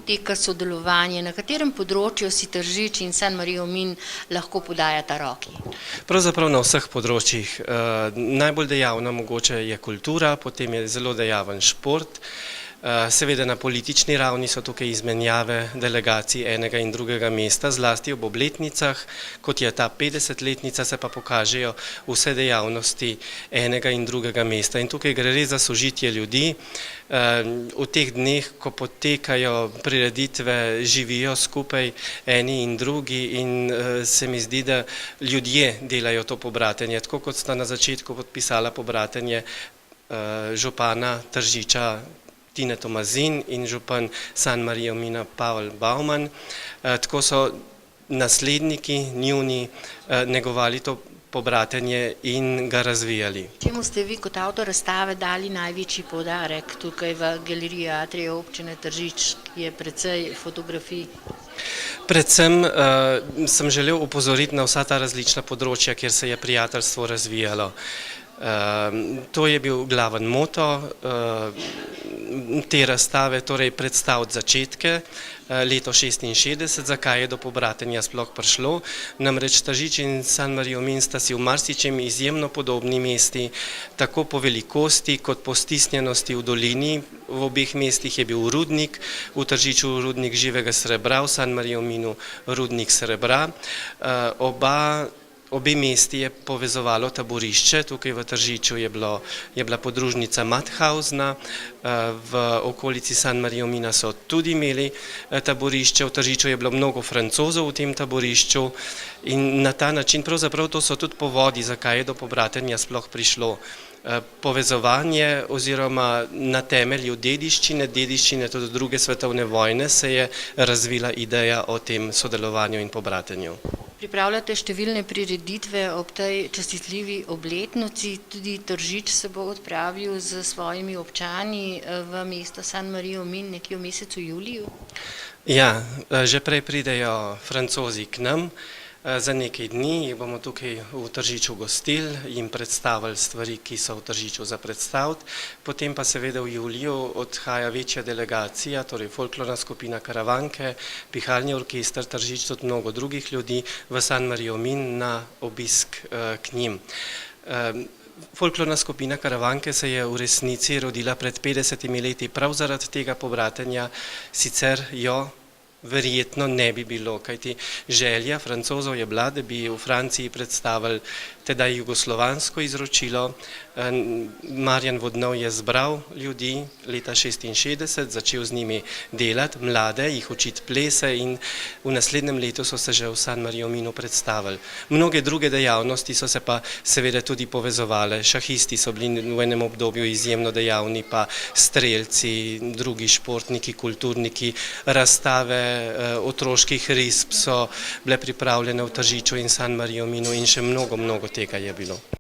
poteka sodelovanje, na katerem področju si Tržič in San Marino Min lahko podajata roki? Pravzaprav na vseh področjih. Najbolj dejavna mogoče je kultura, potem je zelo dejaven šport. Seveda na politični ravni so tukaj izmenjave delegacij enega in drugega mesta, zlasti ob obletnicah, kot je ta 50-letnica, se pa pokažejo vse dejavnosti enega in drugega mesta. In tukaj gre res za sožitje ljudi. V teh dneh, ko potekajo prireditve, živijo skupaj eni in drugi in se mi zdi, da ljudje delajo to pobratenje, tako kot sta na začetku podpisala pobratenje župana Tržiča Tine Tomazin in župan San Marino Mina Pavel Bauman. Tako so nasledniki njuni negovali to pobratenje in ga razvijali. Čemu ste vi kot avtor razstave dali največji poudarek tukaj v galeriji Atrija občine Tržič, ki je precej fotografij? Predvsem sem želel opozoriti na vsa ta različna področja, kjer se je prijateljstvo razvijalo. To je bil glaven moto te razstave, torej predstaviti začetke, leto 1966, zakaj je do pobratenja sploh prišlo. Namreč Tržič in San Marino Min sta si v marsičem izjemno podobni mesti, tako po velikosti kot po stisnjenosti v dolini. V obeh mestih je bil rudnik, v Tržiču rudnik živega srebra, v San Marino Minu rudnik srebra. Obe mesti je povezovalo taborišče, tukaj v Tržiču je bila podružnica Mathausna, v okolici San Marino Mina so tudi imeli taborišče, v Tržiču je bilo mnogo Francozov v tem taborišču in na ta način, pravzaprav to so tudi povodi, zakaj je do pobratenja sploh prišlo. Povezovanje oziroma na temelju dediščine tudi druge svetovne vojne se je razvila ideja o tem sodelovanju in pobratenju. Pripravljate številne prireditve ob tej častitljivi obletnici, tudi Tržič se bo odpravil s svojimi občani v mesto San Marino Min nekje v mesecu juliju? Ja, že prej pridejo Francozi k nam. Za nekaj dni jih bomo tukaj v Tržiču gostili, jim predstavili stvari, ki so v Tržiču za predstaviti. Potem pa seveda v juliju odhaja večja delegacija, torej folklorna skupina Karavanke, pihalni orkester Tržič, tudi mnogo drugih ljudi v San Marino Min na obisk k njim. Folklorna skupina Karavanke se je v resnici rodila pred 50 leti prav zaradi tega pobratenja, sicer jo verjetno ne bi bilo, kajti želja Francozov je bila, da bi v Franciji predstavili tedaj jugoslovansko izročilo. Marjan Vodnov je zbral ljudi leta 1966, začel z njimi delati, mlade, jih učiti plese in v naslednjem letu so se že v San Marino Minu predstavili. Mnoge druge dejavnosti so se pa seveda tudi povezovale. Šahisti so bili v enem obdobju izjemno dejavni, pa strelci, drugi športniki, kulturniki, razstave otroških risb so bile pripravljene v Tržiču in San Marino Minu in še mnogo tega je bilo.